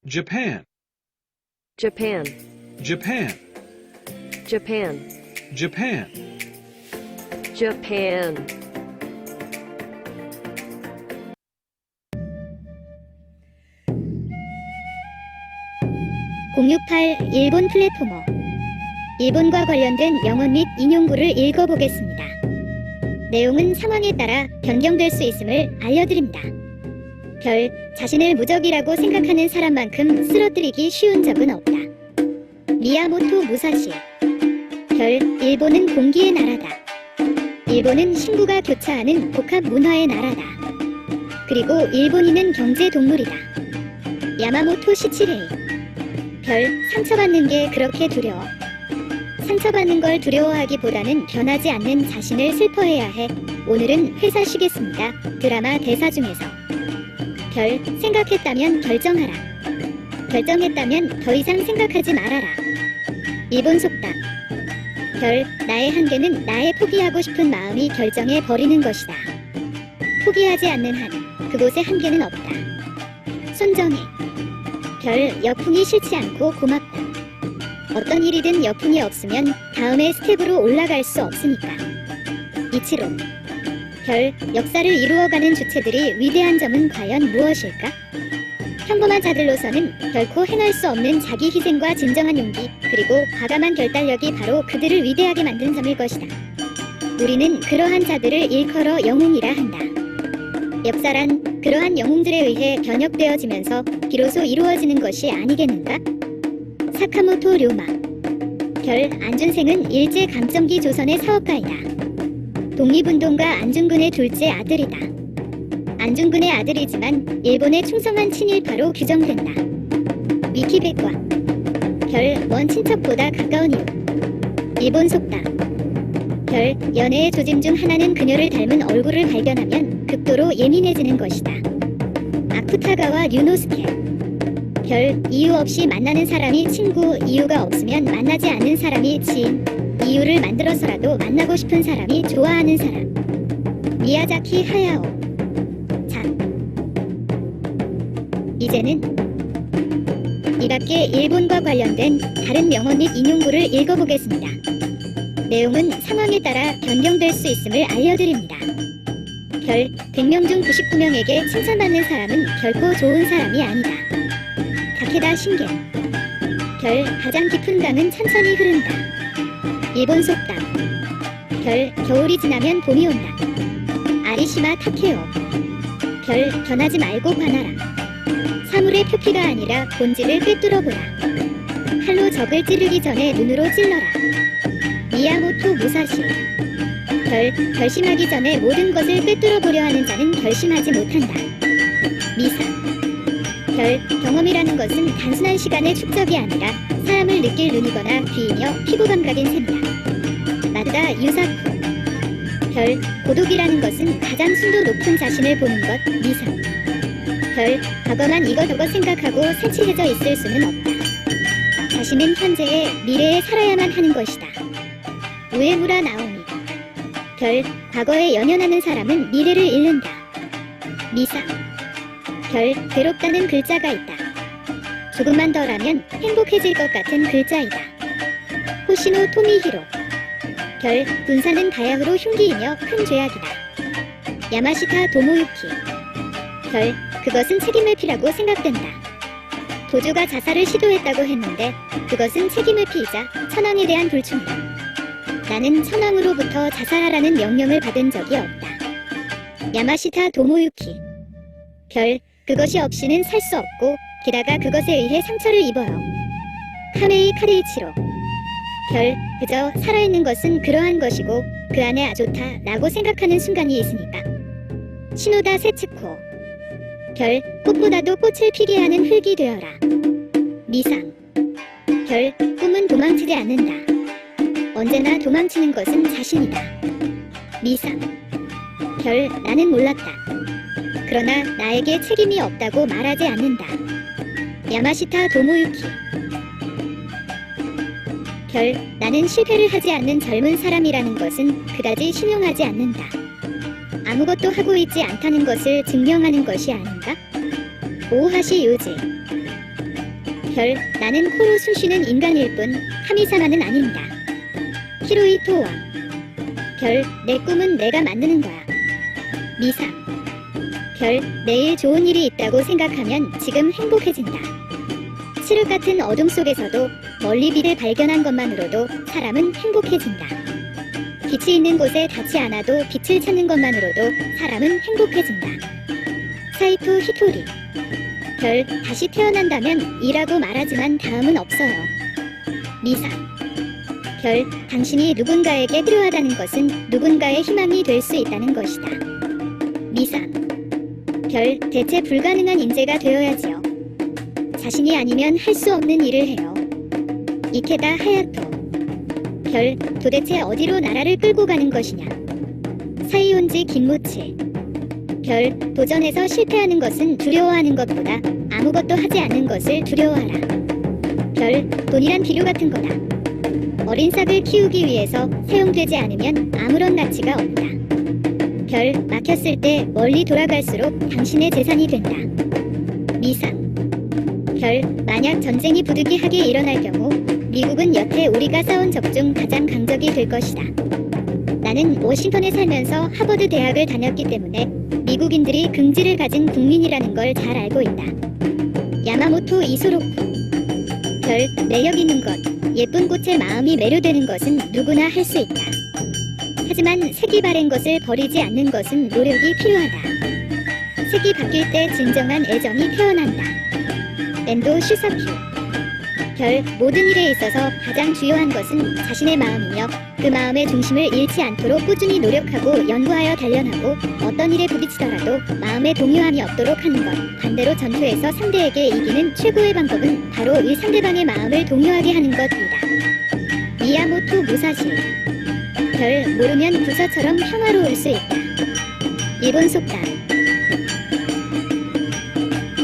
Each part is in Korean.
Japan, Japan, Japan, Japan, Japan. Japan. (068) 일본 플랫포머. 일본과 관련된 영어 및 인용구를 읽어보겠습니다. 내용은 상황에 따라 변경될 수 있음을 알려드립니다. 별, 자신을 무적이라고 생각하는 사람만큼 쓰러뜨리기 쉬운 적은 없다. 미야모토 무사시. 별, 일본은 공기의 나라다. 일본은 신구가 교차하는 복합 문화의 나라다. 그리고 일본인은 경제 동물이다. 야마모토 시치레이. 별, 상처받는 게 그렇게 두려워. 상처받는 걸 두려워하기보다는 변하지 않는 자신을 슬퍼해야 해. 오늘은 회사 쉬겠습니다. 드라마 대사 중에서. 별, 생각했다면 결정하라. 결정했다면 더 이상 생각하지 말아라. 일본 속담. 별, 나의 한계는 나의 포기하고 싶은 마음이 결정해 버리는 것이다. 포기하지 않는 한 그곳에 한계는 없다. 손정혜. 별, 역풍이 싫지 않고 고맙다. 어떤 일이든 역풍이 없으면 다음의 스텝으로 올라갈 수 없으니까. 이치로. 별, 역사를 이루어가는 주체들이 위대한 점은 과연 무엇일까? 평범한 자들로서는 결코 행할 수 없는 자기 희생과 진정한 용기, 그리고 과감한 결단력이 바로 그들을 위대하게 만든 점일 것이다. 우리는 그러한 자들을 일컬어 영웅이라 한다. 역사란 그러한 영웅들에 의해 변혁되어지면서 비로소 이루어지는 것이 아니겠는가? 사카모토 료마. 별, 안준생은 일제강점기 조선의 사업가이다. 독립운동가 안중근의 둘째 아들이다. 안중근의 아들이지만 일본의 충성한 친일파로 규정된다. 위키백과. 별, 먼 친척보다 가까운 이유. 일본 속담. 별, 연애의 조짐 중 하나는 그녀를 닮은 얼굴을 발견하면 극도로 예민해지는 것이다. 아쿠타가와 류노스케. 별, 이유 없이 만나는 사람이 친구, 이유가 없으면 만나지 않는 사람이 지인, 이유를 만들어서라도 만나고 싶은 사람이 좋아하는 사람. 미야자키 하야오. 자, 이제는 이 밖에 일본과 관련된 다른 명어 및 인용구를 읽어보겠습니다. 내용은 상황에 따라 변경될 수 있음을 알려드립니다. 별, 100명 중 99명에게 칭찬받는 사람은 결코 좋은 사람이 아니다. 다케다 신겐. 별, 가장 깊은 강은 천천히 흐른다. 일본 속담. 별, 겨울이 지나면 봄이 온다. 아리시마 타케오. 별, 변하지 말고 관하라. 사물의 표피가 아니라 본질을 꿰뚫어보라. 칼로 적을 찌르기 전에 눈으로 찔러라. 미야모토 무사시. 별, 결심하기 전에 모든 것을 꿰뚫어보려 하는 자는 결심하지 못한다. 미사. 별, 경험이라는 것은 단순한 시간의 축적이 아니라 사람을 느낄 눈이거나 귀이며 피부 감각인 셈이다. 마드다 유사쿠. 별, 고독이라는 것은 가장 순도 높은 자신을 보는 것. 미사. 별, 과거만 이것저것 생각하고 세치해져 있을 수는 없다. 자신은 현재에, 미래에 살아야만 하는 것이다. 우에무라 나오미. 별, 과거에 연연하는 사람은 미래를 잃는다. 미사. 별, 괴롭다는 글자가 있다. 조금만 덜하면 행복해질 것 같은 글자이다. 호시노 토미히로. 별, 분사는 바야흐로 흉기이며 큰 죄악이다. 야마시타 도모유키. 별, 그것은 책임을 피라고 생각된다. 도주가 자살을 시도했다고 했는데 그것은 책임을 피이자 천황에 대한 불충이다. 나는 천황으로부터 자살하라는 명령을 받은 적이 없다. 야마시타 도모유키. 별, 그것이 없이는 살 수 없고 게다가 그것에 의해 상처를 입어요. 카메이 카레이치로. 별, 그저 살아있는 것은 그러한 것이고 그 안에 좋다 라고 생각하는 순간이 있으니까. 시노다 세츠코. 별, 꽃보다도 꽃을 피게 하는 흙이 되어라. 미상. 별, 꿈은 도망치지 않는다. 언제나 도망치는 것은 자신이다. 미상. 별, 나는 몰랐다. 그러나 나에게 책임이 없다고 말하지 않는다. 야마시타 도모유키. 별, 나는 실패를 하지 않는 젊은 사람이라는 것은 그다지 신용하지 않는다. 아무것도 하고 있지 않다는 것을 증명하는 것이 아닌가? 오하시 유지. 별, 나는 코로 숨쉬는 인간일 뿐 카미사마는 아닙니다. 히로이토와 별, 내 꿈은 내가 만드는 거야. 미상 별, 내일 좋은 일이 있다고 생각하면 지금 행복해진다. 칠흑 같은 어둠 속에서도 멀리 빛을 발견한 것만으로도 사람은 행복해진다. 빛이 있는 곳에 닿지 않아도 빛을 찾는 것만으로도 사람은 행복해진다. 사이토 히토리 별, 다시 태어난다면 이라고 말하지만 다음은 없어요. 미상 별, 당신이 누군가에게 필요하다는 것은 누군가의 희망이 될 수 있다는 것이다. 미상 별, 대체 불가능한 인재가 되어야지요. 자신이 아니면 할 수 없는 일을 해요. 이케다 하야토 별, 도대체 어디로 나라를 끌고 가는 것이냐. 사이온지 김모치 별, 도전에서 실패하는 것은 두려워하는 것보다 아무것도 하지 않는 것을 두려워하라. 별, 돈이란 비료 같은 거다. 어린 싹을 키우기 위해서 사용되지 않으면 아무런 가치가 없다. 별, 막혔을 때 멀리 돌아갈수록 당신의 재산이 된다. 미상 별, 만약 전쟁이 부득이하게 일어날 경우 미국은 여태 우리가 싸운 적 중 가장 강적이 될 것이다. 나는 워싱턴에 살면서 하버드 대학을 다녔기 때문에 미국인들이 긍지를 가진 국민이라는 걸 잘 알고 있다. 야마모토 이소로쿠 별, 매력 있는 것, 예쁜 꽃에 마음이 매료되는 것은 누구나 할 수 있다. 하지만 색이 바랜 것을 버리지 않는 것은 노력이 필요하다. 색이 바뀔 때 진정한 애정이 태어난다. 엔도 슈사큐 별, 모든 일에 있어서 가장 중요한 것은 자신의 마음이며 그 마음의 중심을 잃지 않도록 꾸준히 노력하고 연구하여 단련하고 어떤 일에 부딪히더라도 마음의 동요함이 없도록 하는 것. 반대로 전투에서 상대에게 이기는 최고의 방법은 바로 이 상대방의 마음을 동요하게 하는 것이다. 미야모토 무사시 별, 모르면 부서처럼 평화로울 수 있다. 일본 속담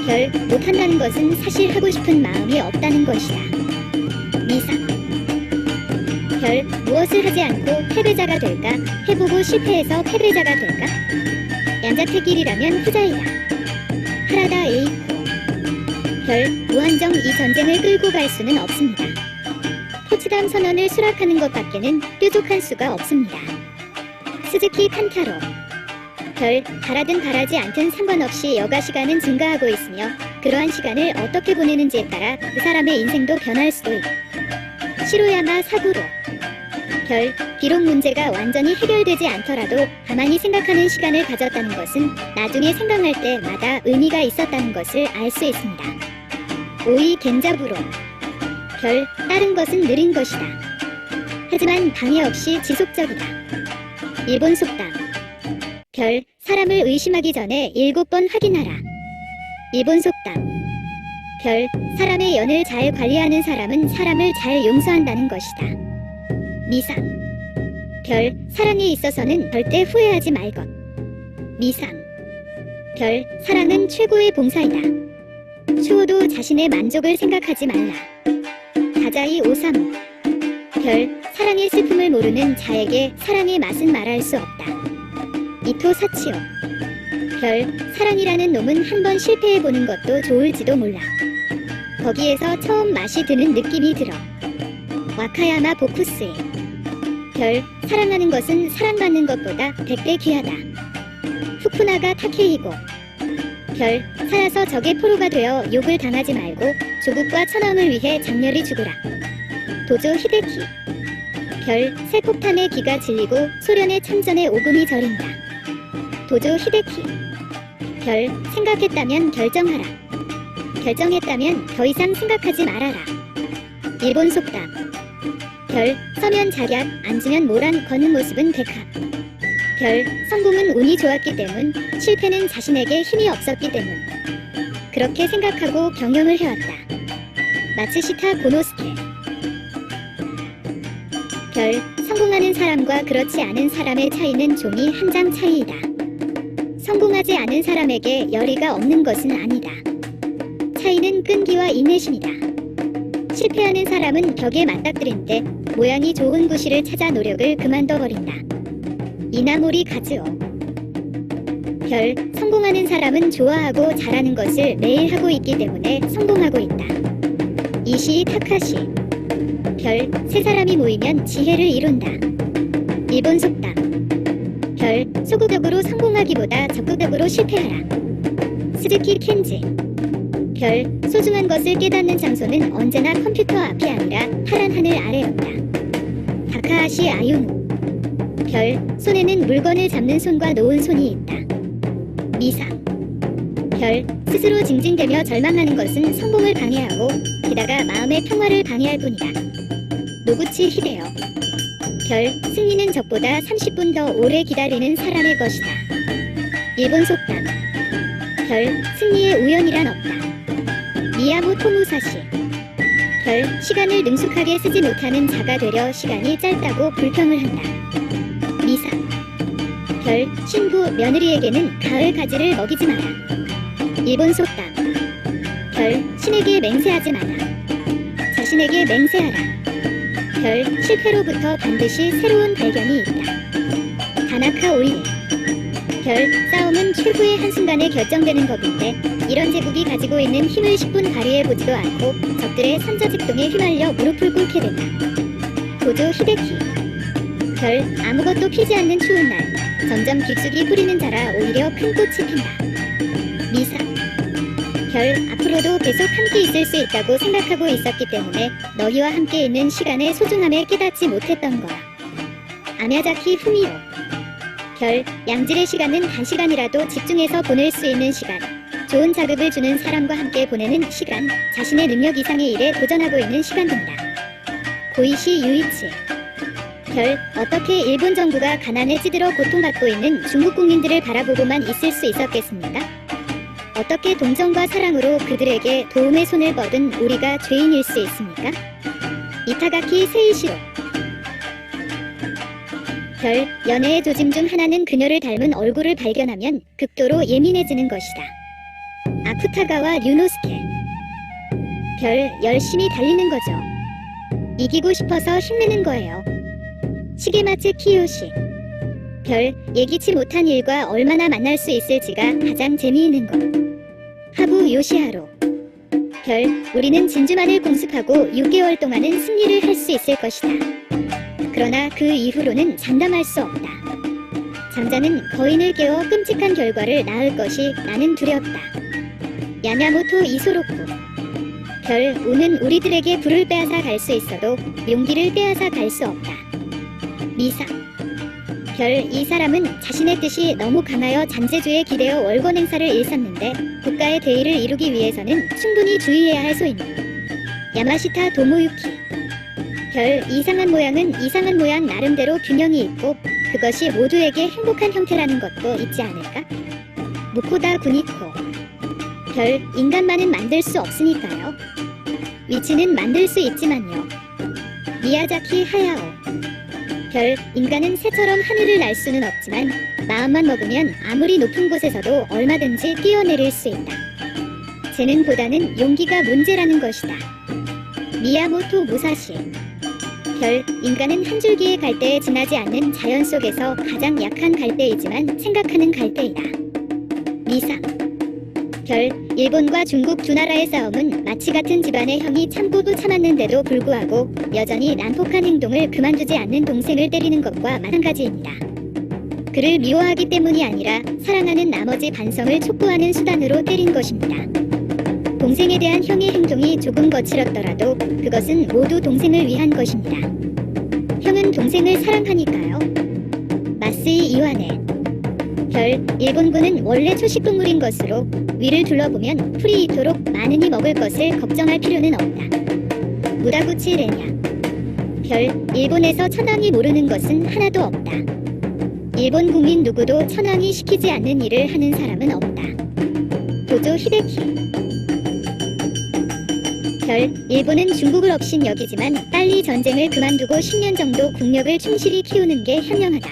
별, 못한다는 것은 사실 하고 싶은 마음이 없다는 것이다. 미상 별, 무엇을 하지 않고 패배자가 될까? 해보고 실패해서 패배자가 될까? 양자택일이라면 후자이다. 하라다 에이코 별, 무한정 이 전쟁을 끌고 갈 수는 없습니다. 포츠담 선언을 수락하는 것밖에는 뾰족한 수가 없습니다. 스즈키 칸타로 별, 바라든 바라지 않든 상관없이 여가 시간은 증가하고 있으며 그러한 시간을 어떻게 보내는지에 따라 그 사람의 인생도 변할 수도 있다. 시로야마 사구로 별, 비록 문제가 완전히 해결되지 않더라도 가만히 생각하는 시간을 가졌다는 것은 나중에 생각할 때마다 의미가 있었다는 것을 알 수 있습니다. 오이 겐자부로 별, 다른 것은 느린 것이다. 하지만 방해 없이 지속적이다. 일본 속담 별, 사람을 의심하기 전에 7번 확인하라. 일본 속담 별, 사람의 연을 잘 관리하는 사람은 사람을 잘 용서한다는 것이다. 미상 별, 사랑에 있어서는 절대 후회하지 말것. 미상 별, 사랑은 최고의 봉사이다. 추호도 자신의 만족을 생각하지 말라. 다자이 오사무 별, 사랑의 슬픔을 모르는 자에게 사랑의 맛은 말할 수 없다. 이토 사치오 별, 사랑이라는 놈은 한번 실패해보는 것도 좋을지도 몰라. 거기에서 처음 맛이 드는 느낌이 들어. 와카야마 보쿠스에 별, 사랑하는 것은 사랑받는 것보다 100배 귀하다. 후쿠나가 타케이고 별, 살아서 적의 포로가 되어 욕을 당하지 말고 조국과 천황을 위해 장렬히 죽으라. 도조 히데키 별, 새 폭탄의 기가 질리고 소련의 참전의 오금이 저린다. 도조 히데키 별, 생각했다면 결정하라. 결정했다면 더 이상 생각하지 말아라. 일본 속담 별, 서면 작약, 앉으면 모란 걷는 모습은 백합. 별, 성공은 운이 좋았기 때문, 실패는 자신에게 힘이 없었기 때문. 그렇게 생각하고 경영을 해왔다. 마츠시타 고노스케 별, 성공하는 사람과 그렇지 않은 사람의 차이는 종이 한 장 차이이다. 성공하지 않은 사람에게 열의가 없는 것은 아니다. 차이는 끈기와 인내심이다. 실패하는 사람은 벽에 맞닥뜨린 때 모양이 좋은 구실을 찾아 노력을 그만둬버린다. 이나모리 가즈오 별, 성공하는 사람은 좋아하고 잘하는 것을 매일 하고 있기 때문에 성공하고 있다. 이시이 타카시. 별, 세 사람이 모이면 지혜를 이룬다. 일본 속담. 별, 소극적으로 성공하기보다 적극적으로 실패하라. 스즈키 켄지. 별, 소중한 것을 깨닫는 장소는 언제나 컴퓨터 앞이 아니라 파란 하늘 아래였다. 다카하시 아유무. 별, 손에는 물건을 잡는 손과 놓은 손이 있다. 미사. 별, 스스로 징징대며 절망하는 것은 성공을 방해하고 게다가 마음의 평화를 방해할 뿐이다. 노구치 히데요. 별, 승리는 적보다 30분 더 오래 기다리는 사람의 것이다. 일본 속담. 별, 승리의 우연이란 없다. 미야모토 무사시. 별, 시간을 능숙하게 쓰지 못하는 자가 되려 시간이 짧다고 불평을 한다. 미사. 별, 신부, 며느리에게는 가을 가지를 먹이지 마라. 일본 속담. 별, 신에게 맹세하지 마라. 자신에게 맹세하라. 별, 실패로부터 반드시 새로운 발견이 있다. 다나카 오이에. 별, 싸움은 최후의 한순간에 결정되는 법인데 이런 제국이 가지고 있는 힘을 10분 발휘해보지도 않고 적들의 선저직동에 휘말려 무릎을 꿇게 된다. 도조 히데키. 별, 아무것도 피지 않는 추운 날 점점 깊숙이 뿌리는 자라 오히려 큰 꽃이 핀다. 미사. 별, 앞으로도 계속 함께 있을 수 있다고 생각하고 있었기 때문에 너희와 함께 있는 시간의 소중함을 깨닫지 못했던 거야. 아미야자키 후미오. 별, 양질의 시간은 단시간이라도 집중해서 보낼 수 있는 시간, 좋은 자극을 주는 사람과 함께 보내는 시간, 자신의 능력 이상의 일에 도전하고 있는 시간입니다. 고이시 유이치. 별, 어떻게 일본 정부가 가난에 찌들어 고통받고 있는 중국 국민들을 바라보고만 있을 수 있었겠습니까? 어떻게 동정과 사랑으로 그들에게 도움의 손을 뻗은 우리가 죄인일 수 있습니까? 이타가키 세이시로. 별, 연애의 조짐 중 하나는 그녀를 닮은 얼굴을 발견하면 극도로 예민해지는 것이다. 아쿠타가와 류노스케. 별, 열심히 달리는 거죠. 이기고 싶어서 힘내는 거예요. 시게마츠 키요시. 별, 예기치 못한 일과 얼마나 만날 수 있을지가 가장 재미있는 것. 하부 요시하로. 별, 우리는 진주만을 공습하고 6개월 동안은 승리를 할 수 있을 것이다. 그러나 그 이후로는 장담할 수 없다. 장자는 거인을 깨워 끔찍한 결과를 낳을 것이 나는 두렵다. 야마모토 이소로쿠. 별, 운은 우리들에게 불을 빼앗아 갈 수 있어도 용기를 빼앗아 갈 수 없다. 미사. 별, 이 사람은 자신의 뜻이 너무 강하여 잔재주에 기대어 월권 행사를 일삼는데 국가의 대의를 이루기 위해서는 충분히 주의해야 할 소인다. 야마시타 도모유키. 별, 이상한 모양은 이상한 모양 나름대로 균형이 있고 그것이 모두에게 행복한 형태라는 것도 있지 않을까? 무코다 구니코. 별, 인간만은 만들 수 없으니까요. 위치는 만들 수 있지만요. 미야자키 하야오. 별, 인간은 새처럼 하늘을 날 수는 없지만 마음만 먹으면 아무리 높은 곳에서도 얼마든지 뛰어내릴 수 있다. 재능보다는 용기가 문제라는 것이다. 미야모토 무사시. 별, 인간은 한 줄기의 갈대에 지나지 않는 자연 속에서 가장 약한 갈대이지만 생각하는 갈대이다. 미사. 별, 일본과 중국 두 나라의 싸움은 마치 같은 집안의 형이 참고도 참았는데도 불구하고 여전히 난폭한 행동을 그만두지 않는 동생을 때리는 것과 마찬가지입니다. 그를 미워하기 때문이 아니라 사랑하는 나머지 반성을 촉구하는 수단으로 때린 것입니다. 동생에 대한 형의 행동이 조금 거칠었더라도 그것은 모두 동생을 위한 것입니다. 형은 동생을 사랑하니까요. 마스이 이와네. 별, 일본군은 원래 초식동물인 것으로 위를 둘러보면 풀이 이토록 많으니 먹을 것을 걱정할 필요는 없다. 무다구치 레냐. 별, 일본에서 천황이 모르는 것은 하나도 없다. 일본 국민 누구도 천황이 시키지 않는 일을 하는 사람은 없다. 도조 히데키. 별, 일본은 중국을 업신 여기지만 빨리 전쟁을 그만두고 10년 정도 국력을 충실히 키우는 게 현명하다.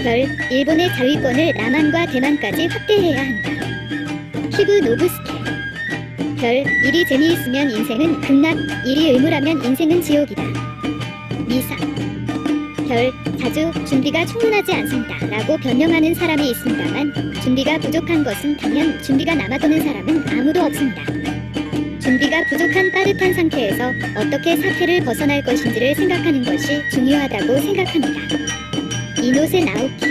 별, 일본의 자위권을 남한과 대만까지 확대해야 한다. 키브 노부스케. 별, 일이 재미있으면 인생은 극락, 일이 의무라면 인생은 지옥이다. 미사. 별, 자주 준비가 충분하지 않습니다 라고 변명하는 사람이 있습니다만 준비가 부족한 것은 단연 준비가 남아도는 사람은 아무도 없습니다. 준비가 부족한 빠듯한 상태에서 어떻게 사태를 벗어날 것인지를 생각하는 것이 중요하다고 생각합니다. 이노세 나오키.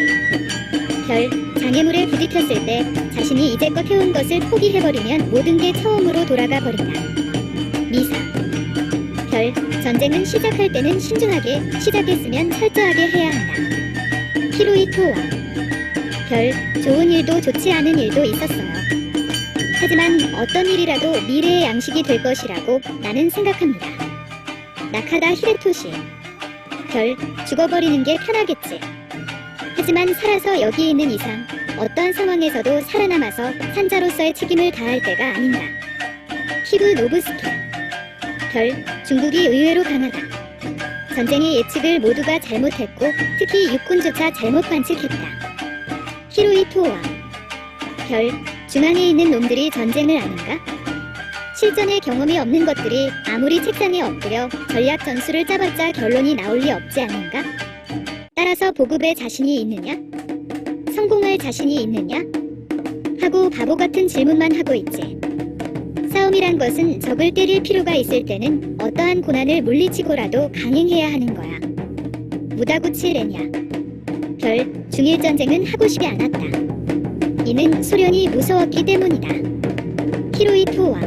별, 장애물에 부딪혔을 때 자신이 이제껏 해온 것을 포기해버리면 모든 게 처음으로 돌아가 버린다. 미사. 별, 전쟁은 시작할 때는 신중하게, 시작했으면 철저하게 해야 한다. 히로이토와. 별, 좋은 일도 좋지 않은 일도 있었어요. 하지만 어떤 일이라도 미래의 양식이 될 것이라고 나는 생각합니다. 나카다 히데토시. 별, 죽어버리는 게 편하겠지. 하지만 살아서 여기 있는 이상 어떠한 상황에서도 살아남아서 산자로서의 책임을 다할 때가 아닌가. 키브 노부스키. 별, 중국이 의외로 강하다. 전쟁의 예측을 모두가 잘못했고 특히 육군조차 잘못 관측했다. 히로이토와. 별, 중앙에 있는 놈들이 전쟁을 아는가? 실전의 경험이 없는 것들이 아무리 책상에 엎드려 전략 전술을 짜봤자 결론이 나올 리 없지 않은가? 따라서 보급에 자신이 있느냐? 성공할 자신이 있느냐? 하고 바보 같은 질문만 하고 있지. 싸움이란 것은 적을 때릴 필요가 있을 때는 어떠한 고난을 물리치고라도 강행해야 하는 거야. 무다구치레냐. 별, 중일 전쟁은 하고 싶지 않았다. 이는 소련이 무서웠기 때문이다. 히로이토와.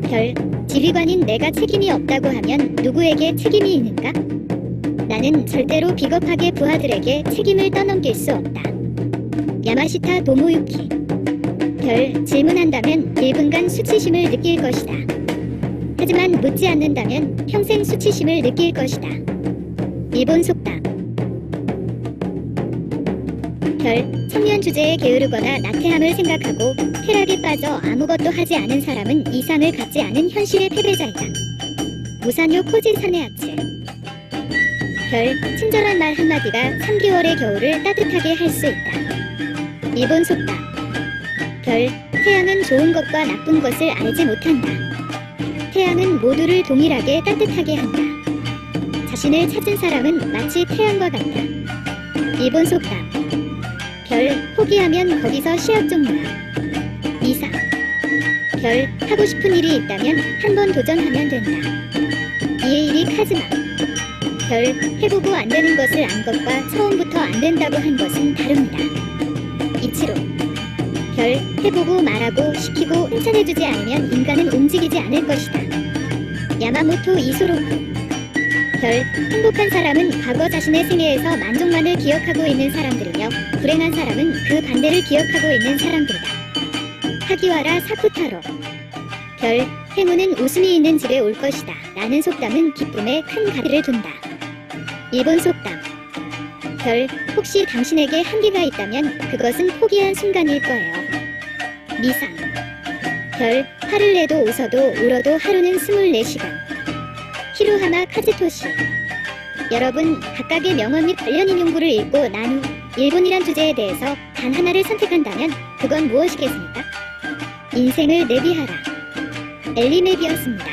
별, 지휘관인 내가 책임이 없다고 하면 누구에게 책임이 있는가? 나는 절대로 비겁하게 부하들에게 책임을 떠넘길 수 없다. 야마시타 도모유키. 별, 질문한다면 1분간 수치심을 느낄 것이다. 하지만 묻지 않는다면 평생 수치심을 느낄 것이다. 일본 속담. 별, 청년 주제에 게으르거나 나태함을 생각하고 쾌락에 빠져 아무것도 하지 않은 사람은 이상을 갖지 않은 현실의 패배자이다. 무사뇨 코지 사네아츠. 별, 친절한 말 한마디가 3개월의 겨울을 따뜻하게 할 수 있다. 일본 속담. 별, 태양은 좋은 것과 나쁜 것을 알지 못한다. 태양은 모두를 동일하게 따뜻하게 한다. 자신을 찾은 사람은 마치 태양과 같다. 일본 속담. 별, 포기하면 거기서 시합 종료야. 미사. 별, 하고 싶은 일이 있다면 한 번 도전하면 된다. 이에이리 카즈마. 별, 해보고 안 되는 것을 안 것과 처음부터 안 된다고 한 것은 다릅니다. 이치로. 별, 해보고 말하고 시키고 칭찬해주지 않으면 인간은 움직이지 않을 것이다. 야마모토 이소로쿠. 별, 행복한 사람은 과거 자신의 생애에서 만족만을 기억하고 있는 사람들이며 불행한 사람은 그 반대를 기억하고 있는 사람들이다. 하기와라 사쿠타로. 별, 행운은 웃음이 있는 집에 올 것이다. 라는 속담은 기쁨에 큰 가치를 둔다. 일본 속담. 별, 혹시 당신에게 한계가 있다면 그것은 포기한 순간일 거예요. 미상. 별, 화를 내도 웃어도 울어도 하루는 24시간. 히로하마 카즈토시. 여러분, 각각의 명언 및 관련 인용구를 읽고 난 후 일본이란 주제에 대해서 단 하나를 선택한다면 그건 무엇이겠습니까? 인생을 내비하라. 엘리메비였습니다.